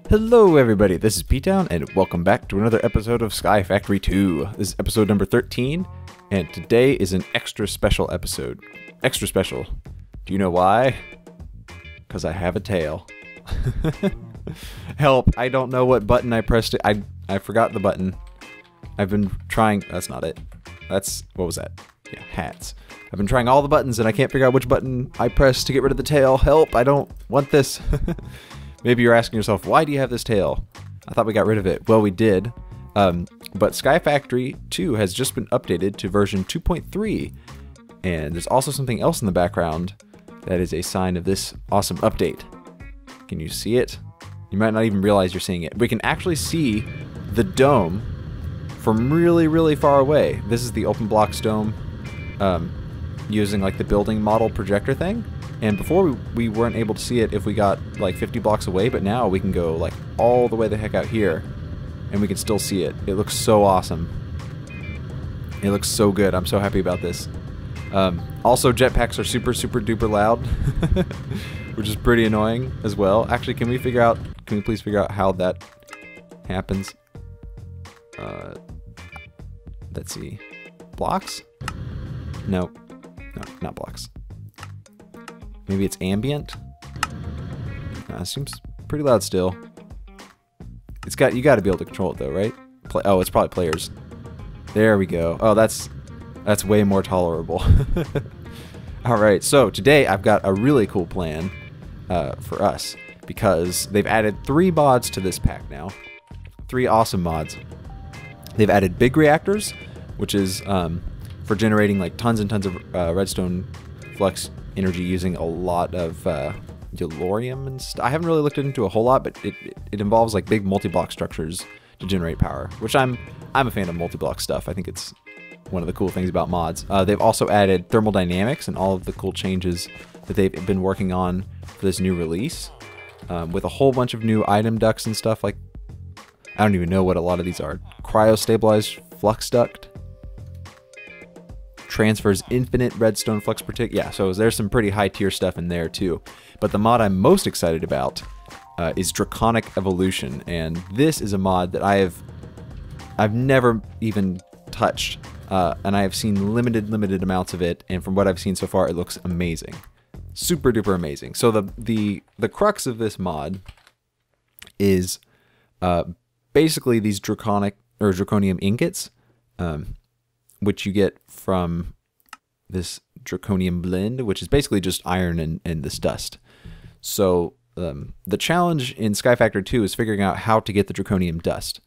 Hello everybody, this is P-Town, and welcome back to another episode of Sky Factory 2. This is episode number 13, and today is an extra special episode. Extra special. Do you know why? Because I have a tail. Help, I don't know what button I pressed it. I forgot the button. I've been trying, that's not it. What was that? Yeah, hats. I've been trying all the buttons and I can't figure out which button I pressed to get rid of the tail. Help, I don't want this. Maybe you're asking yourself, why do you have this tail? I thought we got rid of it. Well, we did. But Sky Factory 2 has just been updated to version 2.3. And there's also something else in the background that is a sign of this awesome update. Can you see it? You might not even realize you're seeing it. We can actually see the dome from really, really far away. This is the Open Blocks dome using like the building model projector thing. And before we weren't able to see it if we got like 50 blocks away, but now we can go like all the way the heck out here and we can still see it. It looks so awesome. It looks so good. I'm so happy about this. Also, jetpacks are super, super duper loud, which is pretty annoying as well. Actually, can we please figure out how that happens? Let's see. Blocks? No, not blocks. Maybe it's ambient? It seems pretty loud still. You gotta be able to control it though, right? Oh, it's probably players. There we go. Oh, that's way more tolerable. Alright, so today I've got a really cool plan for us, because they've added 3 mods to this pack now. 3 awesome mods. They've added big reactors, which is for generating like tons and tons of redstone flux energy using a lot of Delorium and stuff. I haven't really looked into a whole lot, but it involves like big multi-block structures to generate power, which I'm a fan of multi-block stuff. I think it's one of the cool things about mods. They've also added thermodynamics and all of the cool changes that they've been working on for this new release, with a whole bunch of new item ducts and stuff. Like, I don't even know what a lot of these are. Cryo-stabilized flux duct. Transfers infinite redstone flux per tick. Yeah, so there's some pretty high tier stuff in there too. But the mod I'm most excited about is Draconic Evolution, and this is a mod that I've never even touched, and I have seen limited amounts of it, and from what I've seen so far, it looks amazing, super duper amazing. So the crux of this mod is basically these Draconium ingots, which you get from this Draconium blend, which is basically just iron and this dust. So the challenge in Sky Factory 2 is figuring out how to get the Draconium dust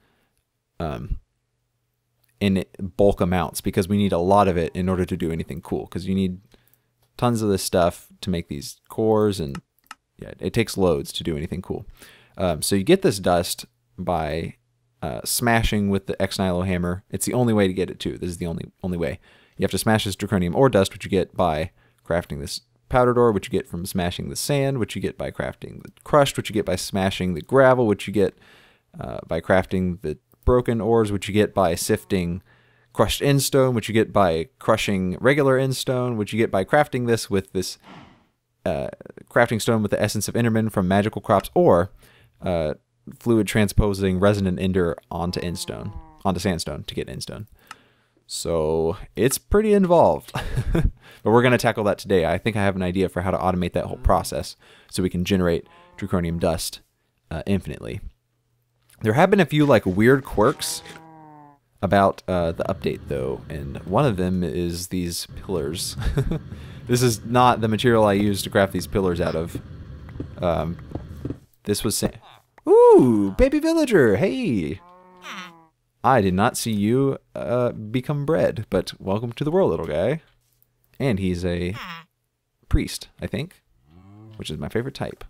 in bulk amounts, because we need a lot of it in order to do anything cool, because you need tons of this stuff to make these cores, and yeah, it takes loads to do anything cool. So you get this dust by smashing with the X-Nilo hammer. It's the only way to get it too. This is the only way. You have to smash this Draconium ore dust, which you get by crafting this powdered ore, which you get from smashing the sand, which you get by crafting the crushed, which you get by smashing the gravel, which you get by crafting the broken ores, which you get by sifting crushed endstone, which you get by crushing regular endstone, which you get by crafting this with this crafting stone with the essence of Enderman from magical crops, or fluid transposing resonant ender onto sandstone to get endstone. So it's pretty involved, but we're going to tackle that today. I think I have an idea for how to automate that whole process so we can generate Draconium dust infinitely. There have been a few like weird quirks about the update though, and one of them is these pillars. This is not the material I used to craft these pillars out of. This was Ooh, baby villager, hey! I did not see you become bred, but welcome to the world, little guy. And he's a priest, I think, which is my favorite type.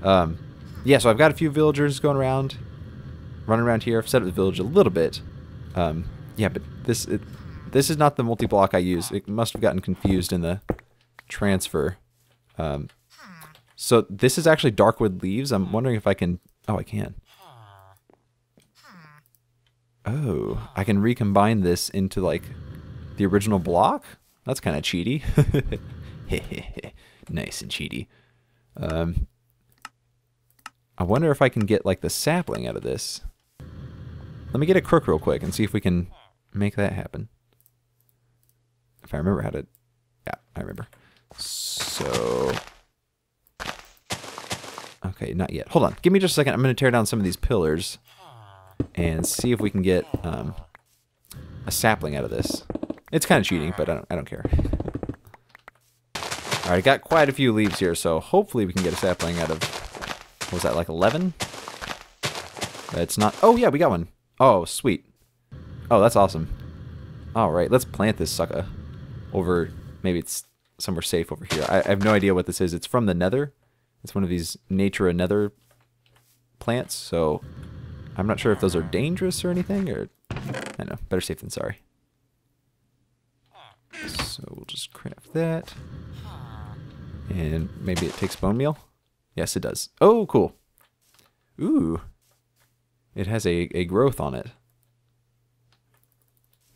Yeah, so I've got a few villagers running around here. I've set up the village a little bit. Yeah, but this is not the multi-block I use. It must have gotten confused in the transfer. So this is actually Darkwood leaves. I'm wondering if I can... Oh, I can. Oh, I can recombine this into like the original block? That's kind of cheaty. Nice and cheaty. I wonder if I can get like the sapling out of this. Let me get a crook real quick and see if we can make that happen. If I remember how to... Yeah, I remember. So... Okay, not yet. Hold on. Give me just a second. I'm going to tear down some of these pillars and see if we can get a sapling out of this. It's kind of cheating, but I don't care. Alright, I got quite a few leaves here, so hopefully we can get a sapling out of... What was that, like 11? It's not... Oh, yeah, we got one. Oh, sweet. Oh, that's awesome. Alright, let's plant this sucker over... Maybe it's somewhere safe over here. I have no idea what this is. It's from the nether. It's one of these nature and nether plants, so I'm not sure if those are dangerous or anything, or... I don't know. Better safe than sorry. So we'll just craft that. And maybe it takes bone meal? Yes, it does. Oh, cool. Ooh. It has a growth on it.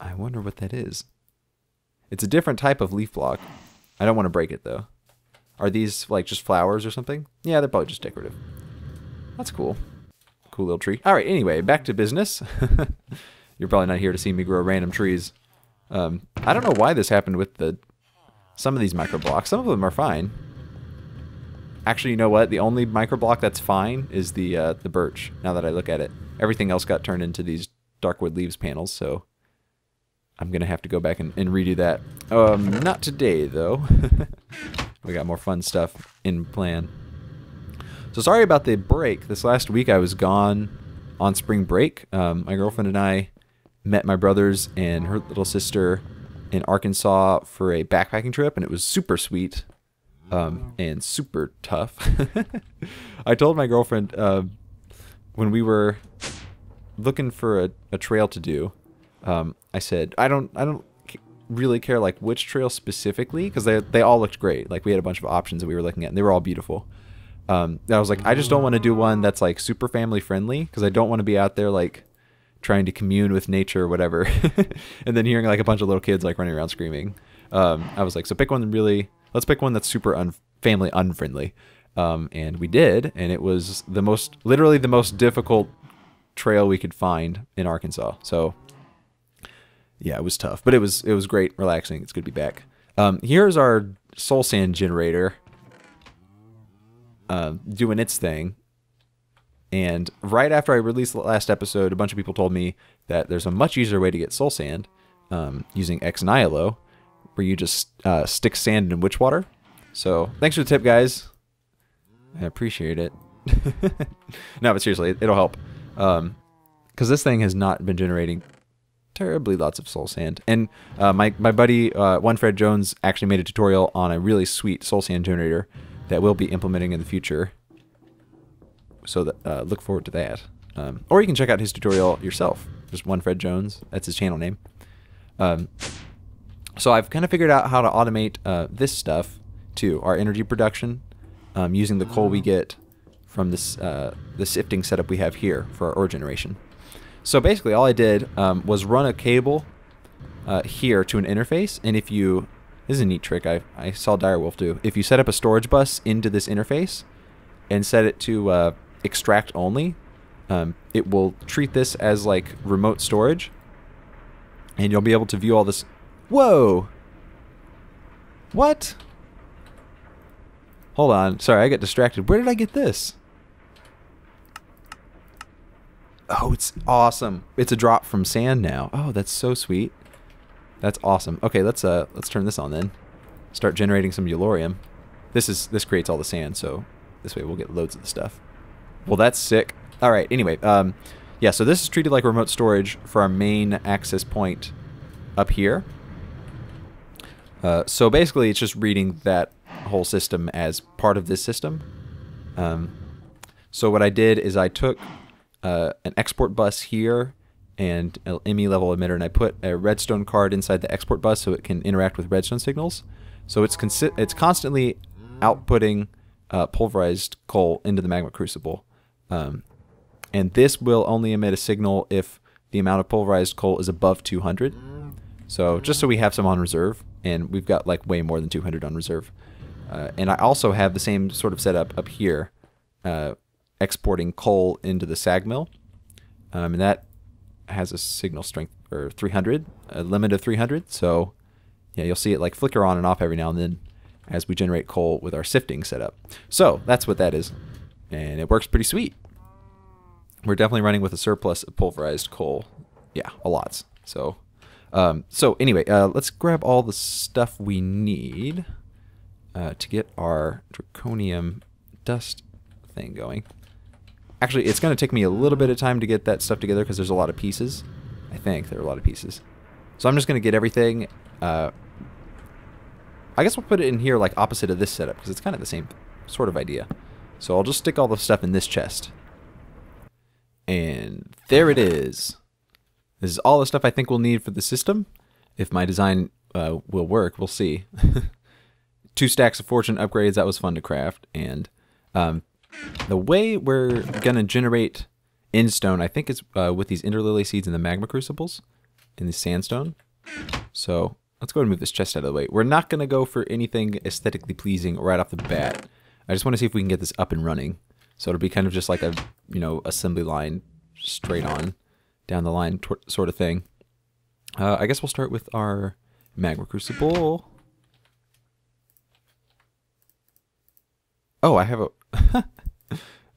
I wonder what that is. It's a different type of leaf block. I don't want to break it, though. Are these, like, just flowers or something? Yeah, they're probably just decorative. That's cool. Cool little tree. All right, anyway, back to business. You're probably not here to see me grow random trees. I don't know why this happened with some of these micro blocks. Some of them are fine. Actually, you know what? The only micro block that's fine is the birch, now that I look at it. Everything else got turned into these darkwood leaves panels, so I'm going to have to go back and redo that. Not today, though. We got more fun stuff in plan. So sorry about the break. This last week I was gone on spring break. My girlfriend and I met my brothers and her little sister in Arkansas for a backpacking trip, and it was super sweet and super tough. I told my girlfriend when we were looking for a trail to do, I said, I don't really care like which trail specifically, because they all looked great. Like we had a bunch of options that we were looking at, and they were all beautiful. I was like, I just don't want to do one that's like super family friendly, because I don't want to be out there like trying to commune with nature or whatever, and then hearing like a bunch of little kids like running around screaming. I was like, so pick one let's pick one that's super family unfriendly. And we did, and it was literally the most difficult trail we could find in Arkansas. So yeah, it was tough, but it was great, relaxing. It's good to be back. Here's our soul sand generator doing its thing. And right after I released the last episode, a bunch of people told me that there's a much easier way to get soul sand using Ex Nihilo, where you just stick sand in witch water. So thanks for the tip, guys. I appreciate it. No, but seriously, it'll help. Because this thing has not been generating terribly lots of soul sand. And my buddy, One Fred Jones, actually made a tutorial on a really sweet soul sand generator that we'll be implementing in the future. So that, look forward to that. Or you can check out his tutorial yourself. Just One Fred Jones. That's his channel name. So I've kind of figured out how to automate this stuff too. Our energy production using the coal we get from this the sifting setup we have here for our ore generation. So basically all I did was run a cable here to an interface, and if you... This is a neat trick I saw Direwolf do. If you set up a storage bus into this interface and set it to extract only, it will treat this as like remote storage, and you'll be able to view all this. Whoa! What? Hold on. Sorry, I got distracted. Where did I get this? Oh, it's awesome. It's a drop from sand now. Oh, that's so sweet. That's awesome. Okay, let's turn this on then. Start generating some Eulorium. This creates all the sand, so this way we'll get loads of the stuff. Well, that's sick. All right. Anyway, yeah. So this is treated like remote storage for our main access point up here. So basically, it's just reading that whole system as part of this system. So what I did is I took an export bus here and an ME level emitter, and I put a redstone card inside the export bus so it can interact with redstone signals. So it's constantly outputting pulverized coal into the magma crucible. And this will only emit a signal if the amount of pulverized coal is above 200. So just so we have some on reserve, and we've got like way more than 200 on reserve. And I also have the same sort of setup up here. exporting coal into the sag mill. And that has a signal strength or 300, a limit of 300. So yeah, you'll see it like flicker on and off every now and then as we generate coal with our sifting setup. So that's what that is. And it works pretty sweet. We're definitely running with a surplus of pulverized coal. Yeah, a lot. So anyway, let's grab all the stuff we need to get our draconium dust thing going. Actually, it's going to take me a little bit of time to get that stuff together because there's a lot of pieces. I think there are a lot of pieces. So I'm just going to get everything. I guess we'll put it in here like opposite of this setup because it's kind of the same sort of idea. So I'll just stick all the stuff in this chest. And there it is. This is all the stuff I think we'll need for the system. If my design will work, we'll see. 2 stacks of fortune upgrades, that was fun to craft. And the way we're going to generate endstone, I think, is with these interlily seeds and the magma crucibles in the sandstone. So let's go ahead and move this chest out of the way. We're not going to go for anything aesthetically pleasing right off the bat. I just want to see if we can get this up and running. So it'll be kind of just like a, assembly line straight on down the line sort of thing. I guess we'll start with our magma crucible. Oh, I have a...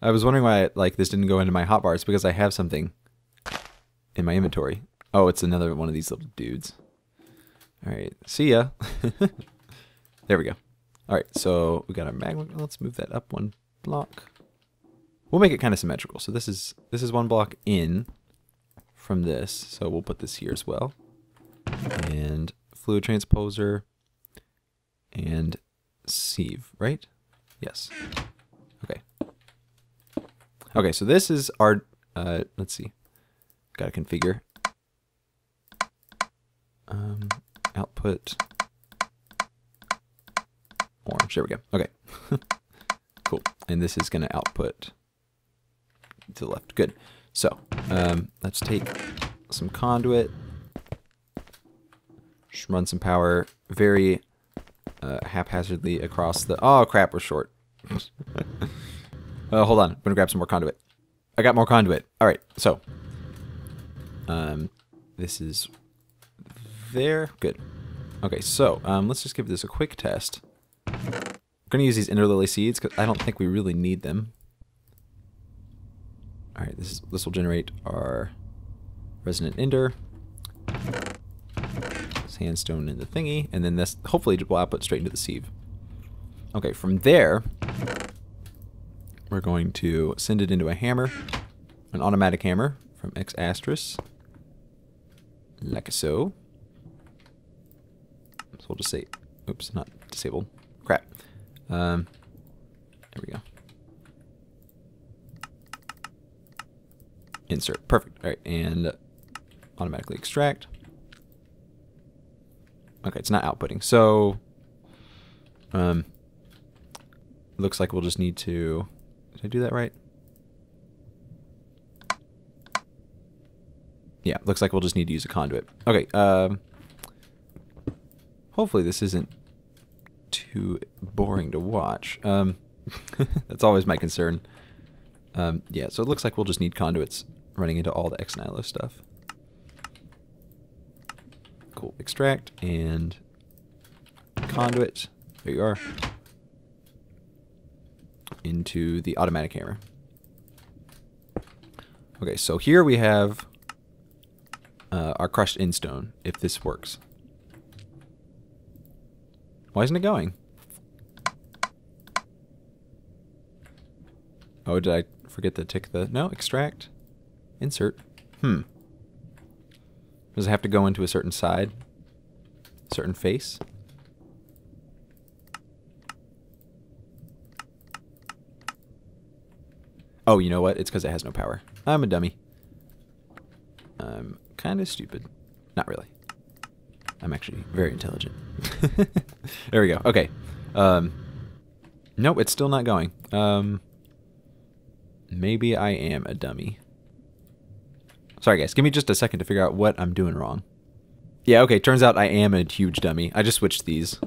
I was wondering why this didn't go into my hotbar. It's because I have something in my inventory. Oh, it's another one of these little dudes. All right, see ya. There we go. All right, so we got our magma. Let's move that up 1 block. We'll make it kind of symmetrical. So this is 1 block in from this. So we'll put this here as well. And fluid transposer and sieve, right? Yes. Okay. Okay, so this is our, let's see. Got to configure. Output orange. There we go. Okay. Cool. And this is going to output to the left. Good. So, let's take some conduit. Just run some power very haphazardly across the... Oh, crap, we're short. Hold on. I'm going to grab some more conduit. I got more conduit. All right, so this is there. Good. Okay, so let's just give this a quick test. I'm going to use these interlily seeds because I don't think we really need them. All right, this will generate our resonant ender. Sandstone in the thingy, and then this hopefully will output straight into the sieve. Okay, from there, we're going to send it into a hammer, an automatic hammer from X asterisk, like so. So we'll just say, oops, not disabled. Crap. There we go. Insert. Perfect. All right, and automatically extract. Okay, it's not outputting. So, looks like we'll just need to... Did I do that right? Yeah, looks like we'll just need to use a conduit. Okay, hopefully this isn't too boring to watch. That's always my concern. Yeah, so it looks like we'll just need conduits running into all the X-Nihilo stuff. Cool. Extract and conduit. There you are. Into the automatic hammer. Okay, so here we have our crushed endstone, if this works. Why isn't it going? Oh, did I forget to tick the... No, extract. Insert. Does it have to go into a certain side? Certain face? Oh, you know what? It's because it has no power. I'm a dummy. I'm kind of stupid. Not really. I'm actually very intelligent. There we go. Okay. Nope, it's still not going. Maybe I am a dummy. Sorry, guys. Give me just a second to figure out what I'm doing wrong. Yeah, okay. Turns out I am a huge dummy. I just switched these.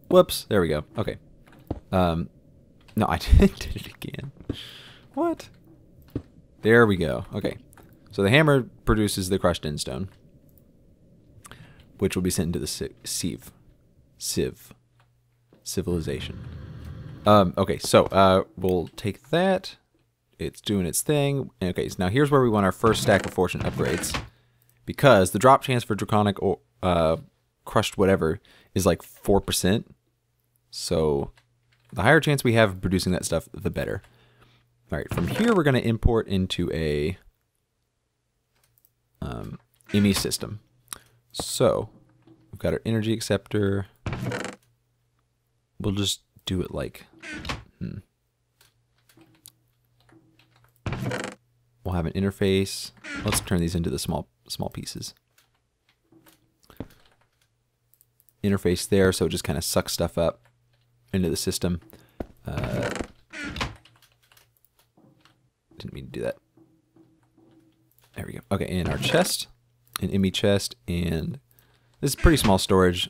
Whoops. There we go. Okay. No, I did it again. What? There we go. Okay. So the hammer produces the crushed endstone, which will be sent into the civilization. Okay, so we'll take that. It's doing its thing. Okay, so now here's where we want our first stack of fortune upgrades, because the drop chance for Draconic or crushed whatever is like 4%. So the higher chance we have of producing that stuff, the better. All right, from here we're going to import into a ME system. So we've got our energy acceptor. We'll just do it like, we'll have an interface. Let's turn these into the small pieces. Interface there, so it just kind of sucks stuff up into the system. Didn't mean to do that. There we go. Okay, and our chest, an ME chest, and this is pretty small storage,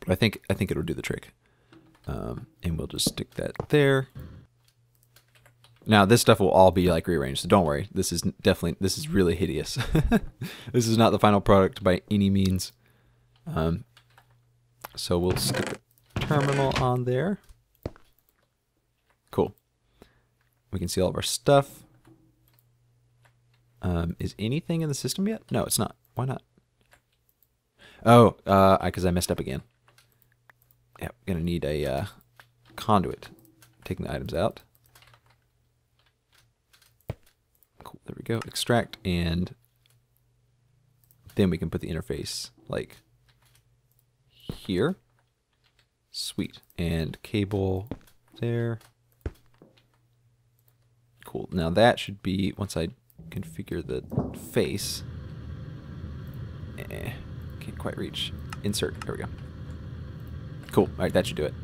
but I think it'll do the trick. And we'll just stick that there. Now this stuff will all be like rearranged, so don't worry. This is really hideous. This is not the final product by any means. So we'll stick a terminal on there. Cool. We can see all of our stuff. Is anything in the system yet? No, it's not. Why not? Oh, because I messed up again. Yeah, I'm gonna need a conduit. Taking the items out. Cool, there we go. Extract, and then we can put the interface like here. Sweet. And cable there. Cool. Now that should be, once I configure the face. Can't quite reach. Insert. There we go. Cool. Alright, that should do it.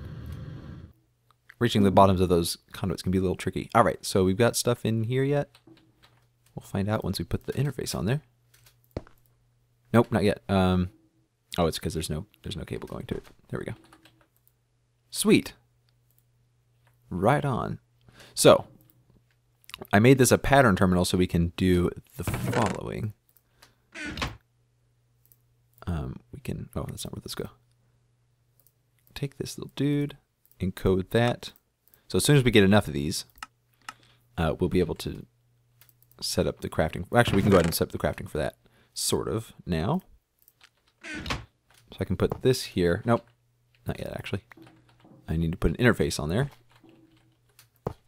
Reaching the bottoms of those conduits can be a little tricky. Alright, so we've got stuff in here yet. We'll find out once we put the interface on there. Nope, not yet. Oh, it's because there's no cable going to it. There we go. Sweet. Right on. So, I made this a pattern terminal so we can do the following. We can, oh, that's not where this go. Take this little dude, encode that. So as soon as we get enough of these, we'll be able to set up the crafting. Actually, we can go ahead and set up the crafting for that, sort of, now. So I can put this here. Nope, not yet, actually. I need to put an interface on there.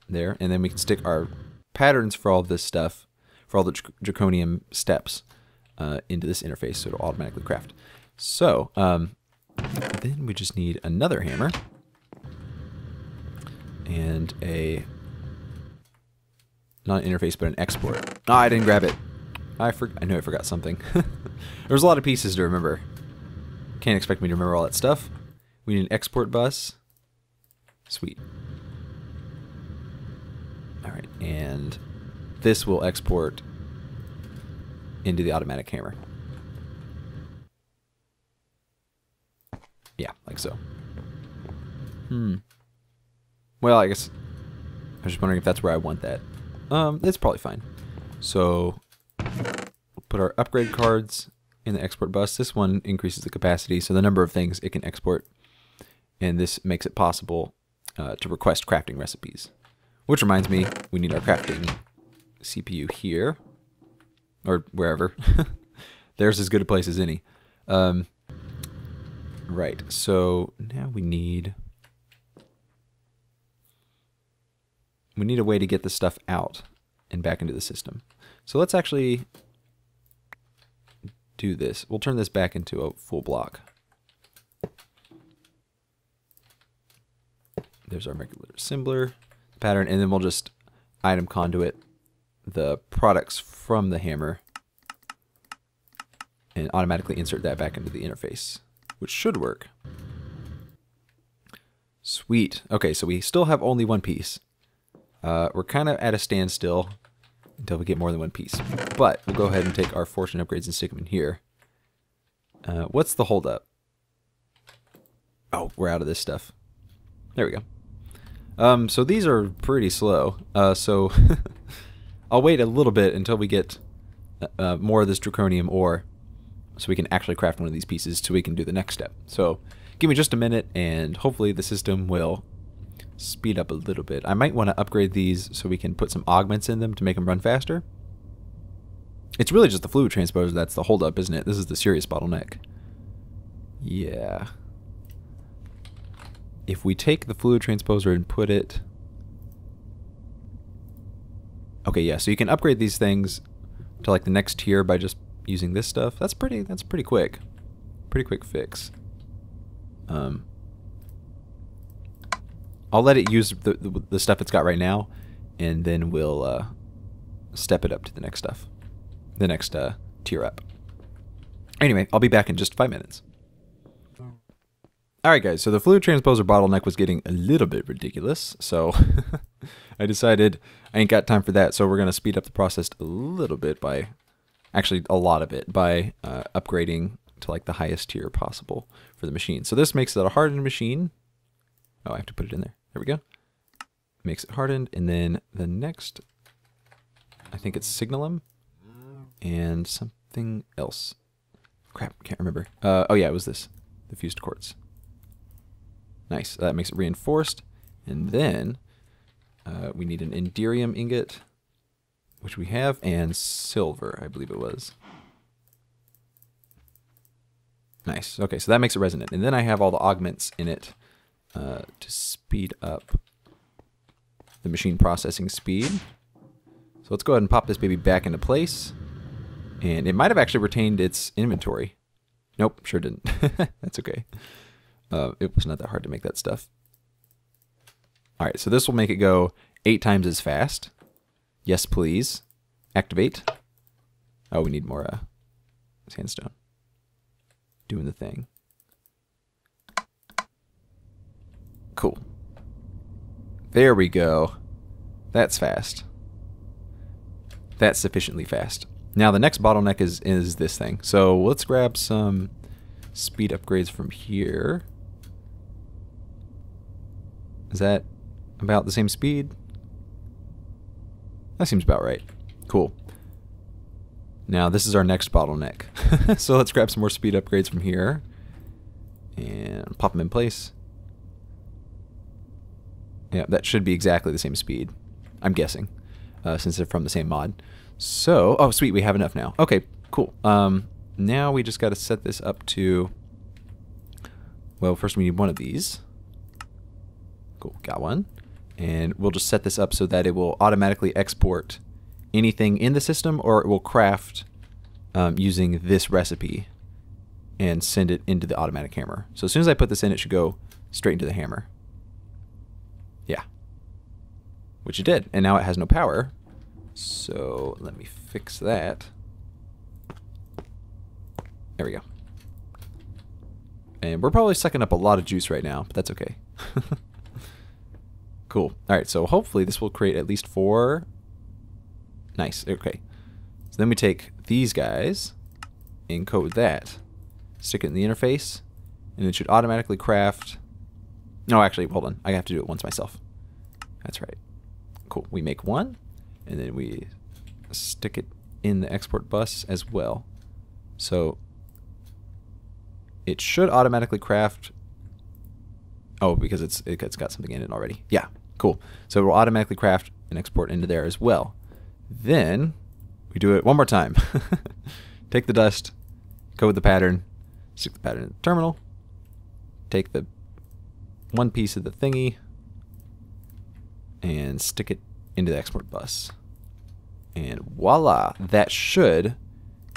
There, and then we can stick our patterns for all of this stuff, for all the Draconium steps, into this interface, so it'll automatically craft. So, then we just need another hammer and a, not an interface, but an export. Ah, I didn't grab it. I knew I forgot something. There's a lot of pieces to remember. Can't expect me to remember all that stuff. We need an export bus. Sweet. Alright, and this will export into the automatic hammer. Yeah, like so. Well, I guess I was just wondering if that's where I want that. It's probably fine. So we'll put our upgrade cards in the export bus. This one increases the capacity, so the number of things it can export. And this makes it possible to request crafting recipes. Which reminds me, we need our crafting CPU here. Or wherever. There's as good a place as any. Right, so now we need a way to get this stuff out and back into the system. So let's actually do this. We'll turn this back into a full block. There's our regular assembler pattern, and then we'll just item conduit the products from the hammer and automatically insert that back into the interface, which should work. Sweet. Okay, so we still have only one piece. We're kind of at a standstill until we get more than one piece. But we'll go ahead and take our fortune upgrades and stick them in here. What's the holdup? Oh, we're out of this stuff. There we go. So these are pretty slow. So I'll wait a little bit until we get more of this Draconium ore, so we can actually craft one of these pieces so we can do the next step. So give me just a minute, and hopefully the system will speed up a little bit. I might want to upgrade these so we can put some augments in them to make them run faster. It's really just the fluid transposer that's the holdup, isn't it? This is the serious bottleneck. Yeah. If we take the fluid transposer and put it... Okay, yeah, so you can upgrade these things to like the next tier by just using this stuff. That's pretty quick. Pretty quick fix. I'll let it use the stuff it's got right now, and then we'll step it up to the next stuff. The next tier up. Anyway, I'll be back in just 5 minutes. Alright guys, so the fluid transposer bottleneck was getting a little bit ridiculous, so I decided I ain't got time for that, so we're going to speed up the process a little bit by, actually a lot of it, by upgrading to like the highest tier possible for the machine. So this makes it a hardened machine. Oh, I have to put it in there. There we go. Makes it hardened, and then the next, I think it's Signalum and something else. Crap, can't remember. Oh yeah, it was this, the fused quartz. Nice, that makes it reinforced. And then we need an Enderium ingot, which we have, and silver, I believe it was. Nice, okay, so that makes it resonant. And then I have all the augments in it to speed up the machine processing speed. So let's go ahead and pop this baby back into place. And it might have actually retained its inventory. Nope, sure didn't. That's okay. It was not that hard to make that stuff. Alright, so this will make it go 8 times as fast. Yes, please. Activate. Oh, we need more sandstone. Doing the thing. Cool. There we go. That's fast. That's sufficiently fast. Now the next bottleneck is this thing. So let's grab some speed upgrades from here. Is that about the same speed? That seems about right. Cool. Now this is our next bottleneck. So let's grab some more speed upgrades from here and pop them in place. Yeah, that should be exactly the same speed, I'm guessing, since they're from the same mod. So, oh sweet, we have enough now. Okay, cool. Now we just got to set this up to, well, first we need one of these. Cool, got one. And we'll just set this up so that it will automatically export anything in the system, or it will craft using this recipe and send it into the automatic hammer. So as soon as I put this in, it should go straight into the hammer. Yeah. Which it did. And now it has no power. So let me fix that. There we go. And we're probably sucking up a lot of juice right now, but that's okay. Cool. Alright, so hopefully this will create at least 4. Nice. Okay. So then we take these guys, encode that, stick it in the interface, and it should automatically craft. No, actually, hold on. I have to do it once myself. That's right. Cool. We make one, and then we stick it in the export bus as well. So it should automatically craft. Oh, because it's got something in it already. Yeah, cool. So it will automatically craft and export into there as well. Then we do it one more time. Take the dust, code the pattern, stick the pattern in the terminal, take the one piece of the thingy, and stick it into the export bus. And voila, that should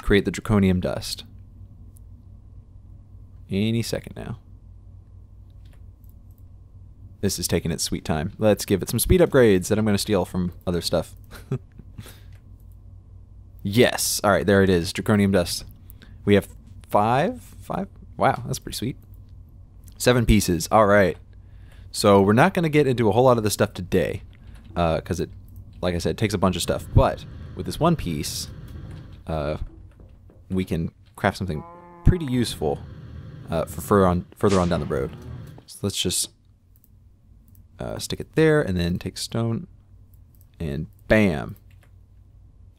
create the Draconium dust. Any second now. This is taking its sweet time. Let's give it some speed upgrades that I'm going to steal from other stuff. Yes. All right, there it is. Draconium dust. We have 5. Wow, that's pretty sweet. 7 pieces. All right. So we're not going to get into a whole lot of this stuff today because it, like I said, takes a bunch of stuff. But with this one piece, we can craft something pretty useful for further on down the road. So let's just Stick it there, and then take stone, and bam.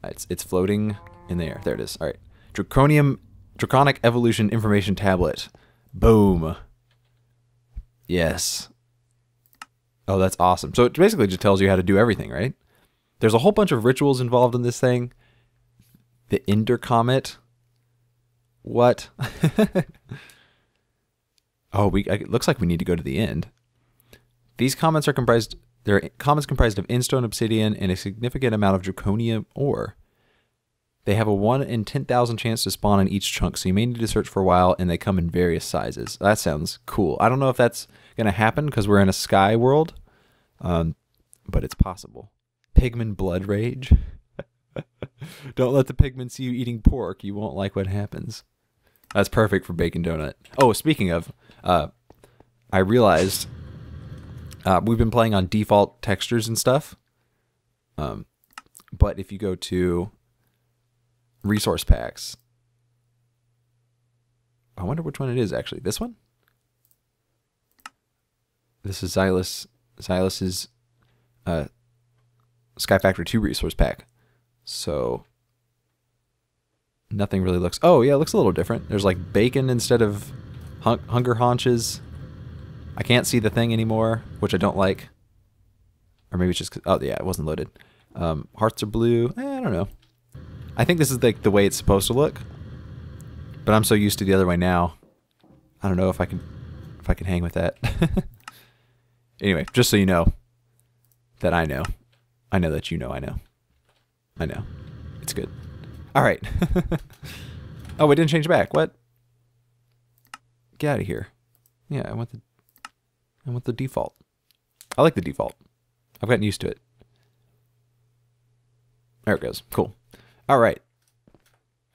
It's floating in there. There it is. All right. Draconic Evolution Information Tablet. Boom. Yes. Oh, that's awesome. So it basically just tells you how to do everything, right? There's a whole bunch of rituals involved in this thing. The Ender Comet. What? Oh, it looks like we need to go to the end. These comets are comprised of Endstone obsidian and a significant amount of Draconium ore. They have a 1 in 10,000 chance to spawn in each chunk, so you may need to search for a while, and they come in various sizes. That sounds cool. I don't know if that's going to happen because we're in a sky world, but it's possible. Pigman Blood Rage. Don't let the pigmen see you eating pork. You won't like what happens. That's perfect for Bacon Donut. Oh, speaking of, I realized we've been playing on default textures and stuff, but if you go to resource packs, I wonder which one it is actually. This one? This is Xylus's Sky Factory 2 resource pack. So nothing really looks... Oh, yeah, it looks a little different. There's like bacon instead of hunger haunches. I can't see the thing anymore, which I don't like. Or maybe it's just... Oh, yeah, it wasn't loaded. Hearts are blue. I don't know. I think this is like the way it's supposed to look. But I'm so used to the other way now. I don't know if I can hang with that. Anyway, just so you know that I know. I know that you know I know. I know. It's good. All right. Oh, we didn't change back. What? Get out of here. Yeah, I want the default. I like the default. I've gotten used to it. There it goes. Cool. All right.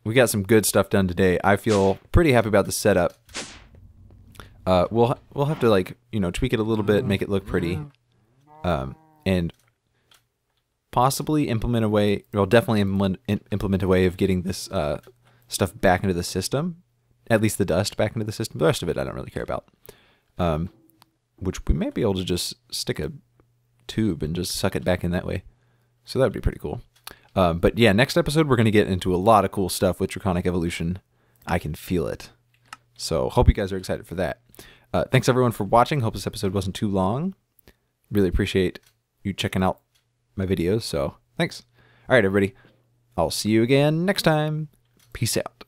We got some good stuff done today. I feel pretty happy about the setup. We'll have to, like, you know, tweak it a little bit, make it look pretty, and possibly implement a way. Well, definitely implement a way of getting this stuff back into the system. At least the dust back into the system. The rest of it, I don't really care about. Which we may be able to just stick a tube and just suck it back in that way. So that would be pretty cool. But yeah, next episode we're going to get into a lot of cool stuff with Draconic Evolution. I can feel it. So hope you guys are excited for that. Thanks everyone for watching. Hope this episode wasn't too long. Really appreciate you checking out my videos. So thanks. All right, everybody. I'll see you again next time. Peace out.